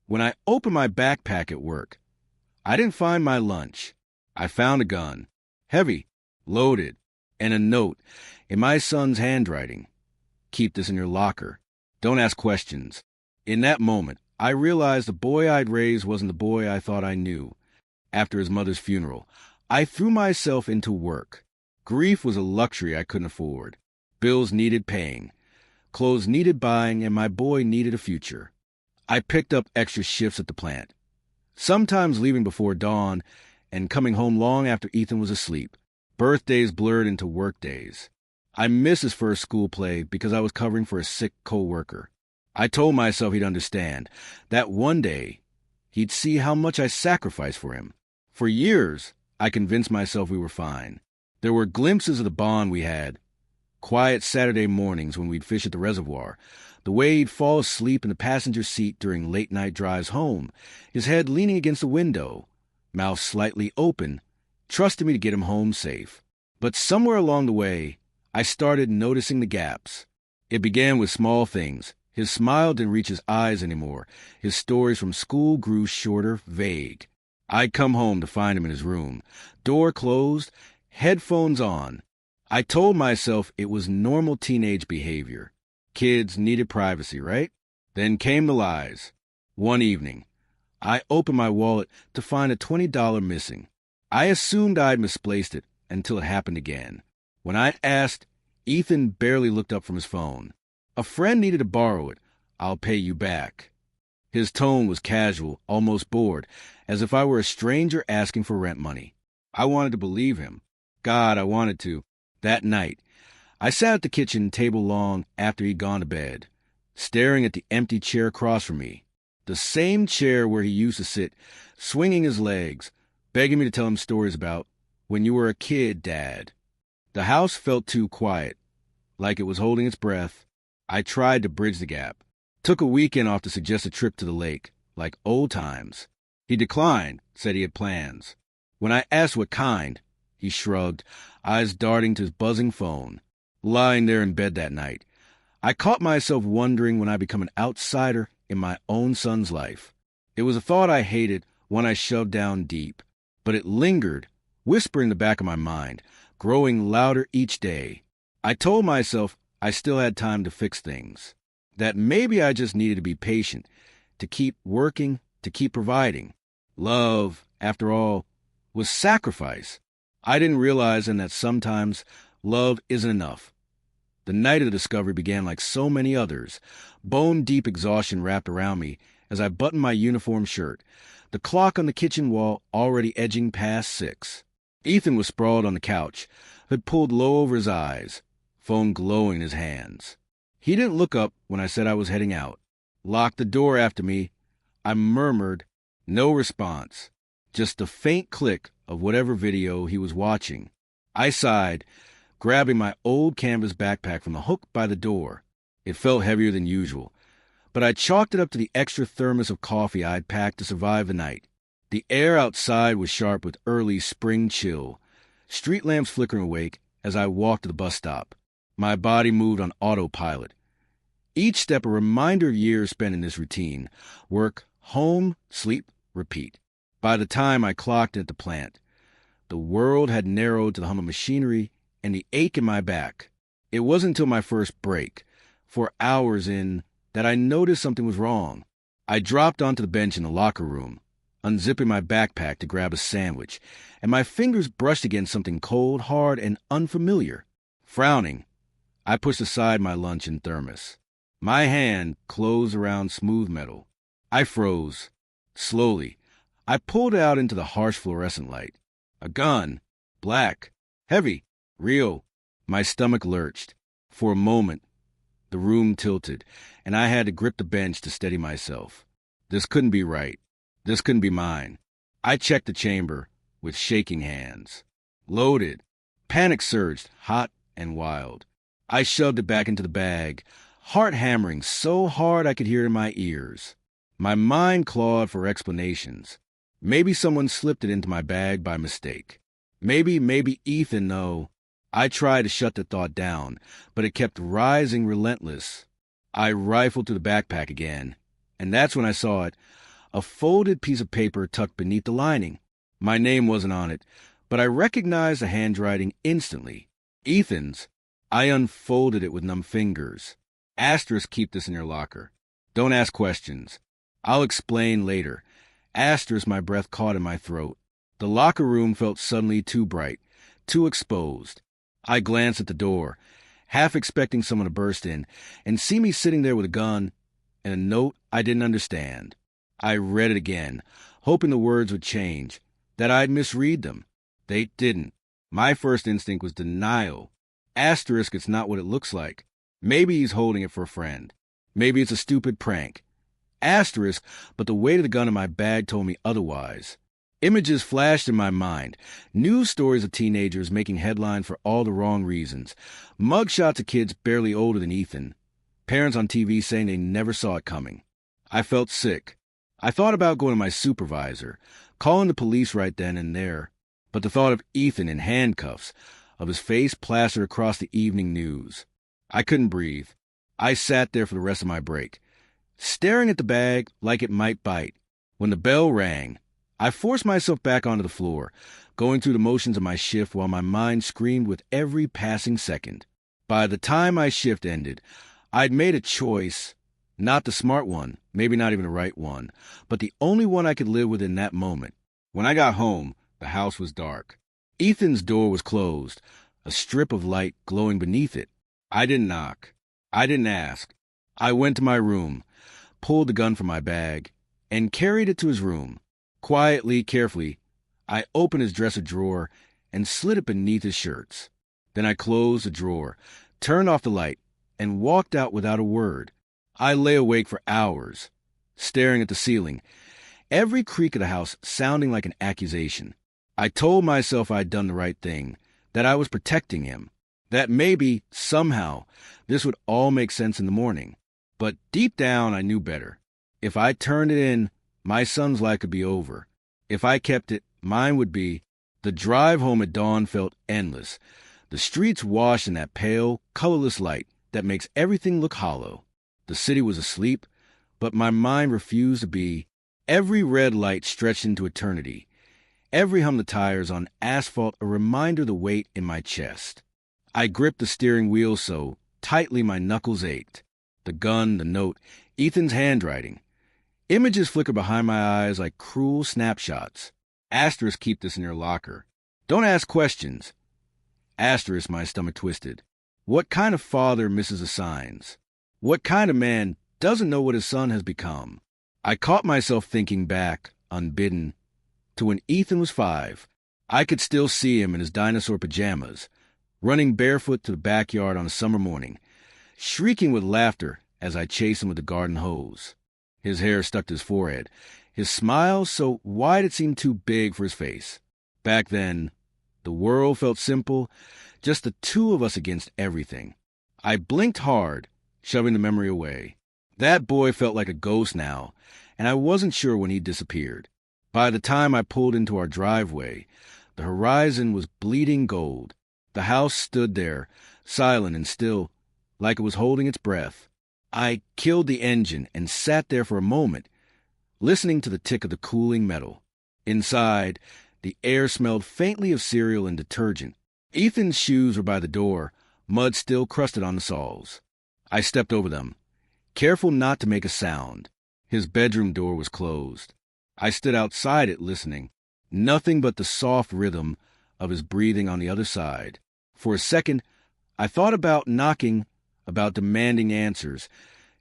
When I opened my backpack at work, I didn't find my lunch. I found a gun, heavy, loaded, and a note in my son's handwriting. Keep this in your locker. Don't ask questions. In that moment, I realized the boy I'd raised wasn't the boy I thought I knew. After his mother's funeral, I threw myself into work. Grief was a luxury I couldn't afford. Bills needed paying. Clothes needed buying, and my boy needed a future. I picked up extra shifts at the plant, sometimes leaving before dawn and coming home long after Ethan was asleep. Birthdays blurred into work days. I missed his first school play because I was covering for a sick co-worker. I told myself he'd understand, that one day he'd see how much I sacrificed for him. For years, I convinced myself we were fine. There were glimpses of the bond we had. Quiet Saturday mornings when we'd fish at the reservoir. The way he'd fall asleep in the passenger seat during late-night drives home, his head leaning against the window, mouth slightly open, trusting me to get him home safe. But somewhere along the way, I started noticing the gaps. It began with small things. His smile didn't reach his eyes anymore. His stories from school grew shorter, vague. I'd come home to find him in his room, door closed, headphones on. I told myself it was normal teenage behavior. Kids needed privacy, right? Then came the lies. One evening, I opened my wallet to find a $20 missing. I assumed I'd misplaced it until it happened again. When I asked, Ethan barely looked up from his phone. A friend needed to borrow it. I'll pay you back. His tone was casual, almost bored, as if I were a stranger asking for rent money. I wanted to believe him. God, I wanted to. That night, I sat at the kitchen table long after he'd gone to bed, staring at the empty chair across from me, the same chair where he used to sit, swinging his legs, begging me to tell him stories about when you were a kid, Dad. The house felt too quiet, like it was holding its breath. I tried to bridge the gap. Took a weekend off to suggest a trip to the lake, like old times. He declined, said he had plans. When I asked what kind, he shrugged, eyes darting to his buzzing phone. Lying there in bed that night, I caught myself wondering when I'd become an outsider in my own son's life. It was a thought I hated, one I shoved down deep. But it lingered, whispering in the back of my mind, growing louder each day. I told myself I still had time to fix things. That maybe I just needed to be patient, to keep working, to keep providing. Love, after all, was sacrifice. I didn't realize then that sometimes love isn't enough. The night of the discovery began like so many others. Bone-deep exhaustion wrapped around me as I buttoned my uniform shirt, the clock on the kitchen wall already edging past 6. Ethan was sprawled on the couch, hood pulled low over his eyes, phone glowing in his hands. He didn't look up when I said I was heading out. Locked the door after me. I murmured, no response, just a faint click of whatever video he was watching. I sighed, grabbing my old canvas backpack from the hook by the door. It felt heavier than usual, but I chalked it up to the extra thermos of coffee I'd packed to survive the night. The air outside was sharp with early spring chill, street lamps flickering awake as I walked to the bus stop. My body moved on autopilot. Each step a reminder of years spent in this routine. Work, home, sleep, repeat. By the time I clocked at the plant, the world had narrowed to the hum of machinery and the ache in my back. It wasn't until my first break, 4 hours in, that I noticed something was wrong. I dropped onto the bench in the locker room, unzipping my backpack to grab a sandwich, and my fingers brushed against something cold, hard, and unfamiliar. Frowning, I pushed aside my lunch and thermos. My hand closed around smooth metal. I froze. Slowly, I pulled it out into the harsh fluorescent light. A gun. Black. Heavy. Real. My stomach lurched. For a moment, the room tilted, and I had to grip the bench to steady myself. This couldn't be right. This couldn't be mine. I checked the chamber with shaking hands. Loaded. Panic surged, hot and wild. I shoved it back into the bag, heart hammering so hard I could hear it in my ears. My mind clawed for explanations. Maybe someone slipped it into my bag by mistake. Maybe Ethan, no. I tried to shut the thought down, but it kept rising relentless. I rifled through the backpack again, and that's when I saw it. a folded piece of paper tucked beneath the lining. My name wasn't on it, but I recognized the handwriting instantly. Ethan's. I unfolded it with numb fingers. Asterisk, keep this in your locker. Don't ask questions. I'll explain later. Asterisk, my breath caught in my throat. The locker room felt suddenly too bright, too exposed. I glanced at the door, half expecting someone to burst in and see me sitting there with a gun and a note I didn't understand. I read it again, hoping the words would change, that I'd misread them. They didn't. My first instinct was denial. Asterisk, it's not what it looks like. Maybe he's holding it for a friend. Maybe it's a stupid prank. Asterisk, but the weight of the gun in my bag told me otherwise. Images flashed in my mind. News stories of teenagers making headlines for all the wrong reasons. Mugshots of kids barely older than Ethan. Parents on TV saying they never saw it coming. I felt sick. I thought about going to my supervisor, calling the police right then and there. But the thought of Ethan in handcuffs, of his face plastered across the evening news. I couldn't breathe. I sat there for the rest of my break, staring at the bag like it might bite. When the bell rang, I forced myself back onto the floor, going through the motions of my shift while my mind screamed with every passing second. By the time my shift ended, I'd made a choice, not the smart one, maybe not even the right one, but the only one I could live with in that moment. When I got home, the house was dark. Ethan's door was closed, a strip of light glowing beneath it. I didn't knock. I didn't ask. I went to my room, pulled the gun from my bag, and carried it to his room. Quietly, carefully, I opened his dresser drawer and slid it beneath his shirts. Then I closed the drawer, turned off the light, and walked out without a word. I lay awake for hours, staring at the ceiling, every creak of the house sounding like an accusation. I told myself I'd done the right thing, that I was protecting him, that maybe, somehow, this would all make sense in the morning. But deep down, I knew better. If I turned it in, my son's life could be over. If I kept it, mine would be. The drive home at dawn felt endless, the streets washed in that pale, colorless light that makes everything look hollow. The city was asleep, but my mind refused to be. Every red light stretched into eternity. Every hum of the tires on asphalt a reminder of the weight in my chest. I gripped the steering wheel so tightly my knuckles ached. The gun, the note, Ethan's handwriting. Images flickered behind my eyes like cruel snapshots. Asterisk, keep this in your locker. Don't ask questions. Asterisk, my stomach twisted. What kind of father misses the signs? What kind of man doesn't know what his son has become? I caught myself thinking back, unbidden, to when Ethan was 5. I could still see him in his dinosaur pajamas, running barefoot to the backyard on a summer morning, shrieking with laughter as I chased him with the garden hose. His hair stuck to his forehead, his smile so wide it seemed too big for his face. Back then, the world felt simple, just the two of us against everything. I blinked hard, shoving the memory away. That boy felt like a ghost now, and I wasn't sure when he disappeared. By the time I pulled into our driveway, the horizon was bleeding gold. The house stood there, silent and still, like it was holding its breath. I killed the engine and sat there for a moment, listening to the tick of the cooling metal. Inside, the air smelled faintly of cereal and detergent. Ethan's shoes were by the door, mud still crusted on the soles. I stepped over them, careful not to make a sound. His bedroom door was closed. I stood outside it listening, nothing but the soft rhythm of his breathing on the other side. For a second, I thought about knocking, about demanding answers,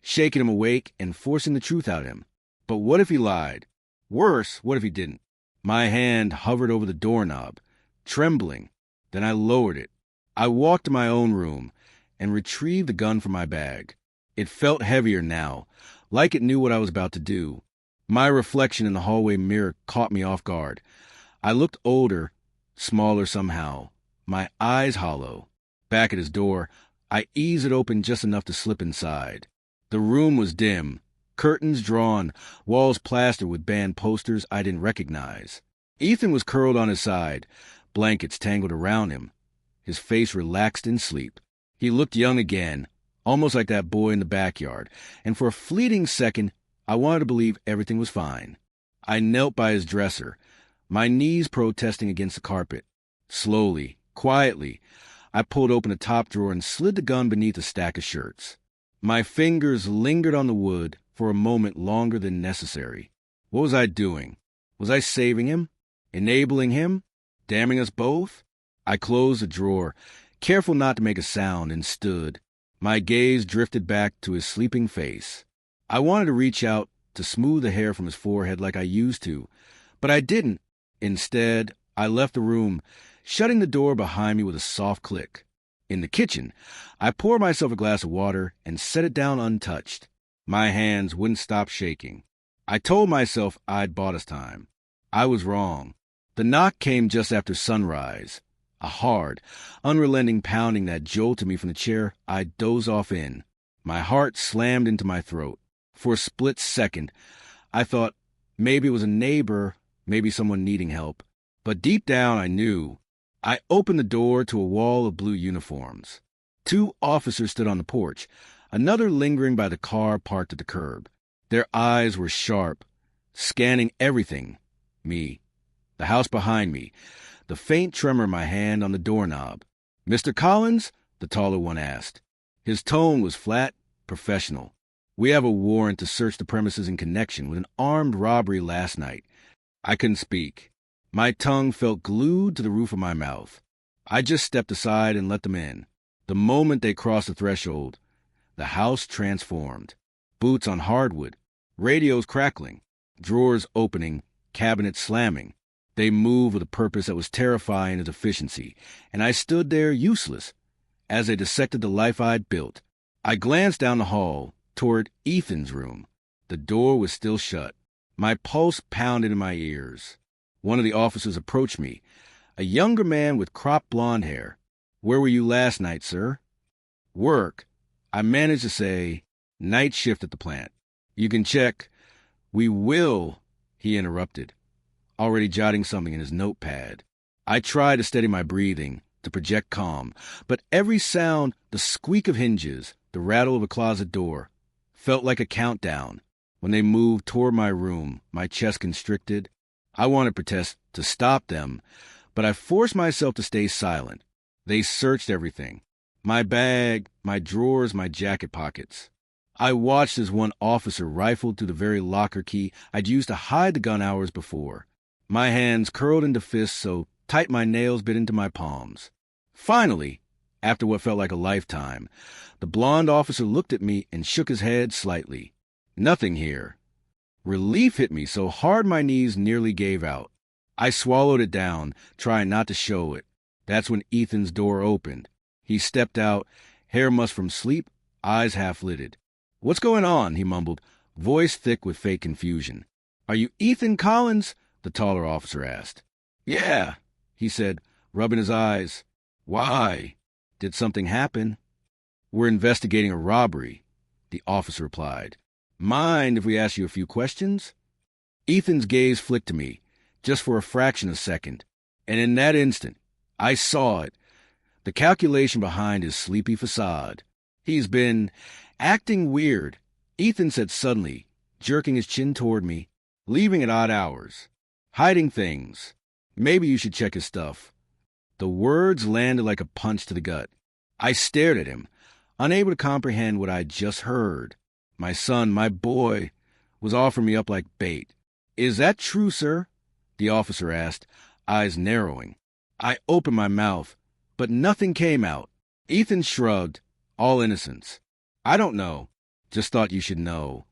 shaking him awake and forcing the truth out of him. But what if he lied? Worse, what if he didn't? My hand hovered over the doorknob, trembling. Then I lowered it. I walked to my own room and retrieved the gun from my bag. It felt heavier now, like it knew what I was about to do. My reflection in the hallway mirror caught me off guard. I looked older, smaller somehow, my eyes hollow. Back at his door, I eased it open just enough to slip inside. The room was dim, curtains drawn, walls plastered with banned posters I didn't recognize. Ethan was curled on his side, blankets tangled around him, his face relaxed in sleep. He looked young again, almost like that boy in the backyard, and for a fleeting second, I wanted to believe everything was fine. I knelt by his dresser, my knees protesting against the carpet. Slowly, quietly, I pulled open the top drawer and slid the gun beneath a stack of shirts. My fingers lingered on the wood for a moment longer than necessary. What was I doing? Was I saving him? Enabling him? Damning us both? I closed the drawer, careful not to make a sound, and stood. My gaze drifted back to his sleeping face. I wanted to reach out to smooth the hair from his forehead like I used to, but I didn't. Instead, I left the room, shutting the door behind me with a soft click. In the kitchen, I poured myself a glass of water and set it down untouched. My hands wouldn't stop shaking. I told myself I'd bought us time. I was wrong. The knock came just after sunrise, a hard, unrelenting pounding that jolted me from the chair I'd dozed off in. My heart slammed into my throat. For a split second, I thought maybe it was a neighbor, maybe someone needing help. But deep down, I knew. I opened the door to a wall of blue uniforms. 2 officers stood on the porch, another lingering by the car parked at the curb. Their eyes were sharp, scanning everything. Me, the house behind me, the faint tremor of my hand on the doorknob. "Mr. Collins?" the taller one asked. His tone was flat, professional. "We have a warrant to search the premises in connection with an armed robbery last night." I couldn't speak. My tongue felt glued to the roof of my mouth. I just stepped aside and let them in. The moment they crossed the threshold, the house transformed. Boots on hardwood, radios crackling, drawers opening, cabinets slamming. They moved with a purpose that was terrifying as efficiency, and I stood there useless as they dissected the life I'd built. I glanced down the hall toward Ethan's room. The door was still shut. My pulse pounded in my ears. One of the officers approached me, a younger man with cropped blonde hair. "Where were you last night, sir?" "Work." I managed to say, "Night shift at the plant." "You can check." "We will," he interrupted, already jotting something in his notepad. I tried to steady my breathing, to project calm, but every sound, the squeak of hinges, the rattle of a closet door, felt like a countdown. When they moved toward my room, my chest constricted. I wanted to protest to stop them, but I forced myself to stay silent. They searched everything. My bag, my drawers, my jacket pockets. I watched as one officer rifled through the very locker key I'd used to hide the gun hours before. My hands curled into fists so tight my nails bit into my palms. Finally, after what felt like a lifetime, the blonde officer looked at me and shook his head slightly. "Nothing here." Relief hit me so hard my knees nearly gave out. I swallowed it down, trying not to show it. That's when Ethan's door opened. He stepped out, hair mussed from sleep, eyes half-lidded. "What's going on?" he mumbled, voice thick with fake confusion. "Are you Ethan Collins?" the taller officer asked. "Yeah," he said, rubbing his eyes. "Why? Did something happen?" "We're investigating a robbery," the officer replied. "Mind if we ask you a few questions?" Ethan's gaze flicked to me, just for a fraction of a second, and in that instant, I saw it, the calculation behind his sleepy facade. "He's been acting weird," Ethan said suddenly, jerking his chin toward me, "leaving at odd hours, hiding things. Maybe you should check his stuff." The words landed like a punch to the gut. I stared at him, unable to comprehend what I'd just heard. My son, my boy, was offering me up like bait. "Is that true, sir?" the officer asked, eyes narrowing. I opened my mouth, but nothing came out. Ethan shrugged, all innocence. "I don't know. Just thought you should know."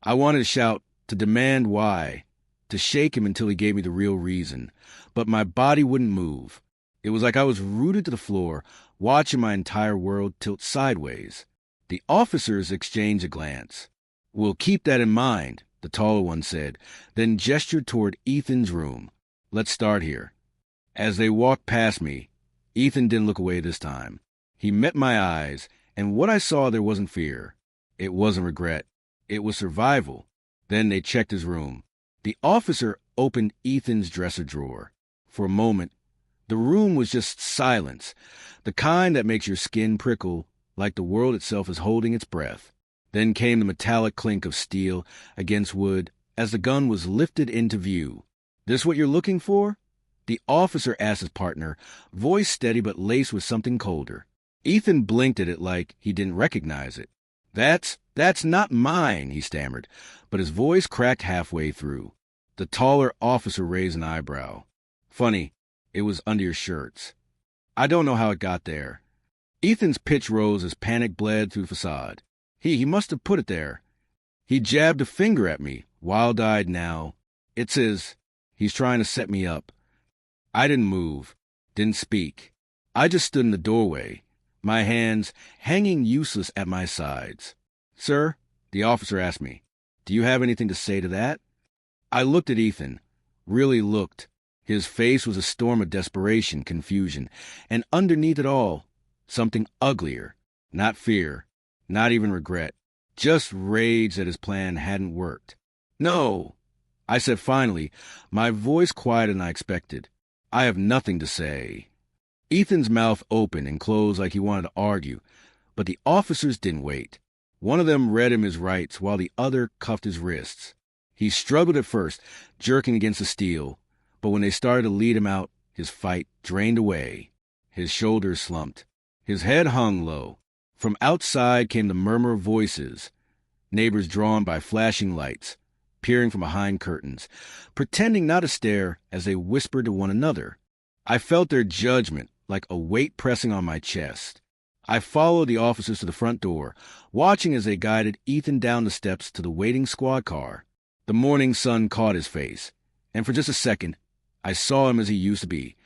I wanted to shout, to demand why, to shake him until he gave me the real reason, but my body wouldn't move. It was like I was rooted to the floor, watching my entire world tilt sideways. The officers exchanged a glance. "We'll keep that in mind," the taller one said, then gestured toward Ethan's room. "Let's start here." As they walked past me, Ethan didn't look away this time. He met my eyes, and what I saw there wasn't fear. It wasn't regret. It was survival. Then they checked his room. The officer opened Ethan's dresser drawer. For a moment, the room was just silence, the kind that makes your skin prickle like the world itself is holding its breath. Then came the metallic clink of steel against wood as the gun was lifted into view. "This what you're looking for?" The officer asked his partner, voice steady but laced with something colder. Ethan blinked at it like he didn't recognize it. That's not mine," he stammered, but his voice cracked halfway through. The taller officer raised an eyebrow. "Funny, it was under your shirts." "I don't know how it got there." Ethan's pitch rose as panic bled through the facade. He must have put it there. He jabbed a finger at me, wild-eyed now. "It's his. He's trying to set me up." I didn't move, didn't speak. I just stood in the doorway, my hands hanging useless at my sides. "Sir," the officer asked me, "do you have anything to say to that?" I looked at Ethan, really looked. His face was a storm of desperation, confusion, and underneath it all, something uglier. Not fear, not even regret, just rage that his plan hadn't worked. "No," I said finally, my voice quieter than I expected. "I have nothing to say." Ethan's mouth opened and closed like he wanted to argue, but the officers didn't wait. One of them read him his rights while the other cuffed his wrists. He struggled at first, jerking against the steel, but when they started to lead him out, his fight drained away. His shoulders slumped. His head hung low. From outside came the murmur of voices, neighbors drawn by flashing lights, peering from behind curtains, pretending not to stare as they whispered to one another. I felt their judgment like a weight pressing on my chest. I followed the officers to the front door, watching as they guided Ethan down the steps to the waiting squad car. The morning sun caught his face, and for just a second, I saw him as he used to be,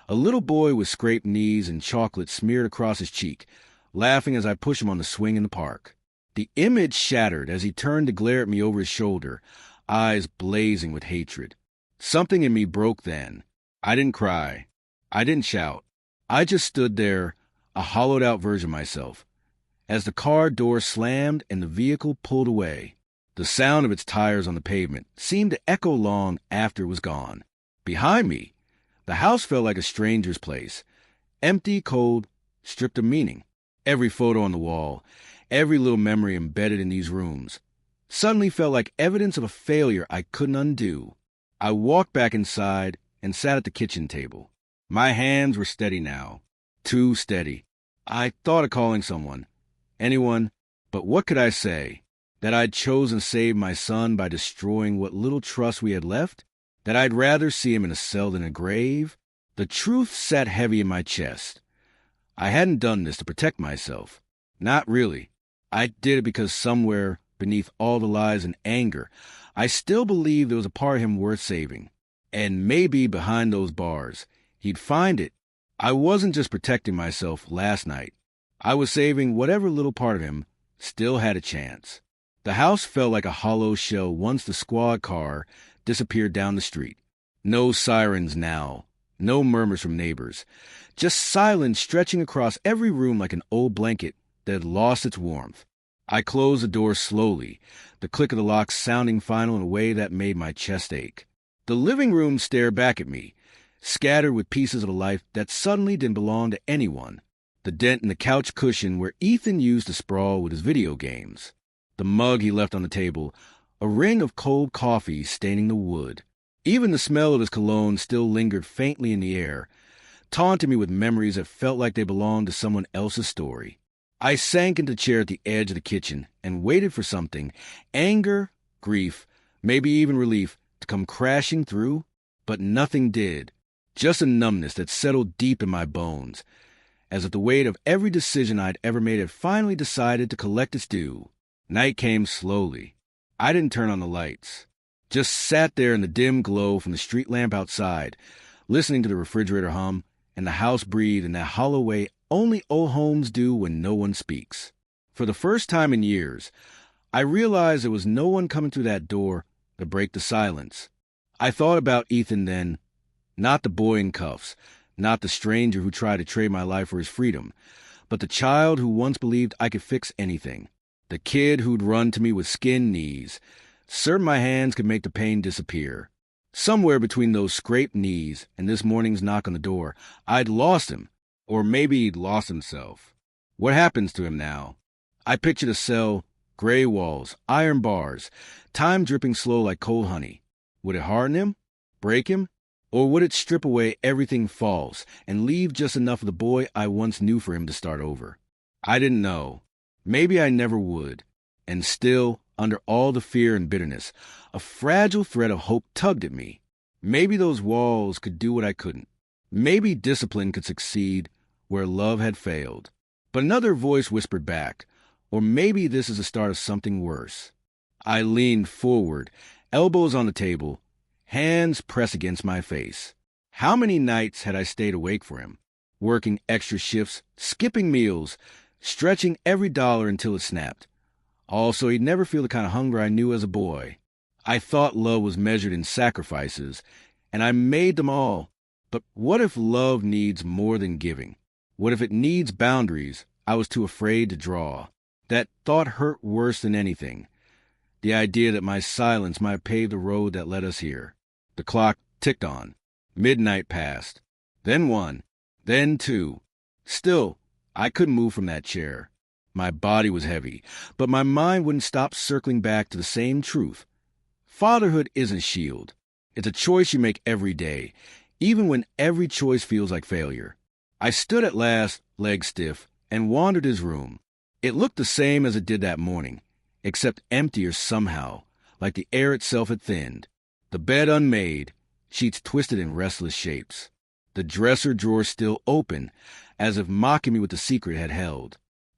a little boy with scraped knees and chocolate smeared across his cheek, laughing as I pushed him on the swing in the park. The image shattered as he turned to glare at me over his shoulder, eyes blazing with hatred. Something in me broke then. I didn't cry. I didn't shout. I just stood there, a hollowed-out version of myself, as the car door slammed and the vehicle pulled away. The sound of its tires on the pavement seemed to echo long after it was gone. Behind me, the house felt like a stranger's place, empty, cold, stripped of meaning. Every photo on the wall, every little memory embedded in these rooms, suddenly felt like evidence of a failure I couldn't undo. I walked back inside and sat at the kitchen table. My hands were steady now, too steady. I thought of calling someone, anyone, but what could I say? That I'd chosen to save my son by destroying what little trust we had left? That I'd rather see him in a cell than a grave? The truth sat heavy in my chest. I hadn't done this to protect myself. Not really. I did it because somewhere beneath all the lies and anger, I still believed there was a part of him worth saving. And maybe behind those bars, he'd find it. I wasn't just protecting myself last night. I was saving whatever little part of him still had a chance. The house felt like a hollow shell once the squad car disappeared down the street. No sirens now, no murmurs from neighbors, just silence stretching across every room like an old blanket that had lost its warmth. I closed the door slowly, the click of the lock sounding final in a way that made my chest ache. The living room stared back at me, scattered with pieces of a life that suddenly didn't belong to anyone. The dent in the couch cushion where Ethan used to sprawl with his video games. The mug he left on the table, a ring of cold coffee staining the wood. Even the smell of his cologne still lingered faintly in the air, taunting me with memories that felt like they belonged to someone else's story. I sank into a chair at the edge of the kitchen and waited for something, anger, grief, maybe even relief, to come crashing through, but nothing did. Just a numbness that settled deep in my bones, as if the weight of every decision I'd ever made had finally decided to collect its due. Night came slowly. I didn't turn on the lights. Just sat there in the dim glow from the street lamp outside, listening to the refrigerator hum and the house breathe in that hollow way only old homes do when no one speaks. For the first time in years, I realized there was no one coming through that door to break the silence. I thought about Ethan then, not the boy in cuffs, not the stranger who tried to trade my life for his freedom, but the child who once believed I could fix anything. The kid who'd run to me with skinned knees, certain my hands could make the pain disappear. Somewhere between those scraped knees and this morning's knock on the door, I'd lost him, or maybe he'd lost himself. What happens to him now? I pictured a cell Gray walls, iron bars, time dripping slow like cold honey. Would it harden him? Break him? Or would it strip away everything false and leave just enough of the boy I once knew for him to start over? I didn't know. Maybe I never would. And still, under all the fear and bitterness, a fragile thread of hope tugged at me. Maybe those walls could do what I couldn't. Maybe discipline could succeed where love had failed. But another voice whispered back, or maybe this is the start of something worse. I leaned forward, elbows on the table, hands pressed against my face. How many nights had I stayed awake for him, working extra shifts, skipping meals, stretching every dollar until it snapped? Also, he'd never feel the kind of hunger I knew as a boy. I thought love was measured in sacrifices, and I made them all. But what if love needs more than giving? What if it needs boundaries I was too afraid to draw? That thought hurt worse than anything. The idea that my silence might have paved the road that led us here. The clock ticked on. Midnight passed. Then 1. Then 2. Still, I couldn't move from that chair. My body was heavy, but my mind wouldn't stop circling back to the same truth. Fatherhood isn't a shield. It's a choice you make every day, even when every choice feels like failure. I stood at last, legs stiff, and wandered his room. It looked the same as it did that morning, except emptier somehow, like the air itself had thinned. The bed unmade, sheets twisted in restless shapes. The dresser drawer still open, as if mocking me with the secret it had held.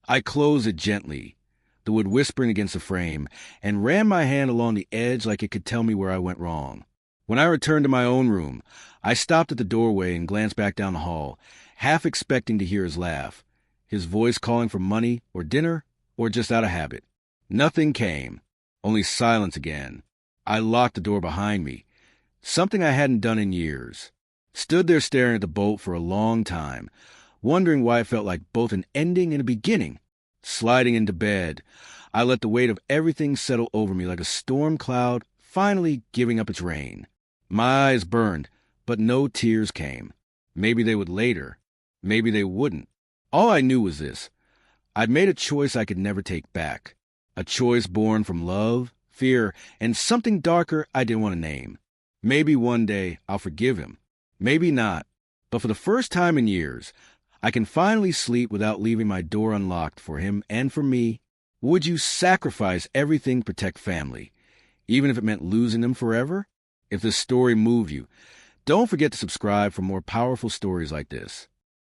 I closed it gently, the wood whispering against the frame, and ran my hand along the edge like it could tell me where I went wrong. When I returned to my own room, I stopped at the doorway and glanced back down the hall, half expecting to hear his laugh, his voice calling for money or dinner or just out of habit. Nothing came, only silence again. I locked the door behind me, something I hadn't done in years. Stood there staring at the bolt for a long time, wondering why it felt like both an ending and a beginning. Sliding into bed, I let the weight of everything settle over me like a storm cloud finally giving up its rain. My eyes burned, but no tears came. Maybe they would later. Maybe they wouldn't. All I knew was this. I'd made a choice I could never take back. A choice born from love, fear, and something darker I didn't want to name. Maybe one day I'll forgive him. Maybe not. But for the first time in years, I can finally sleep without leaving my door unlocked for him and for me. Would you sacrifice everything to protect family, even if it meant losing them forever? If this story moved you, don't forget to subscribe for more powerful stories like this.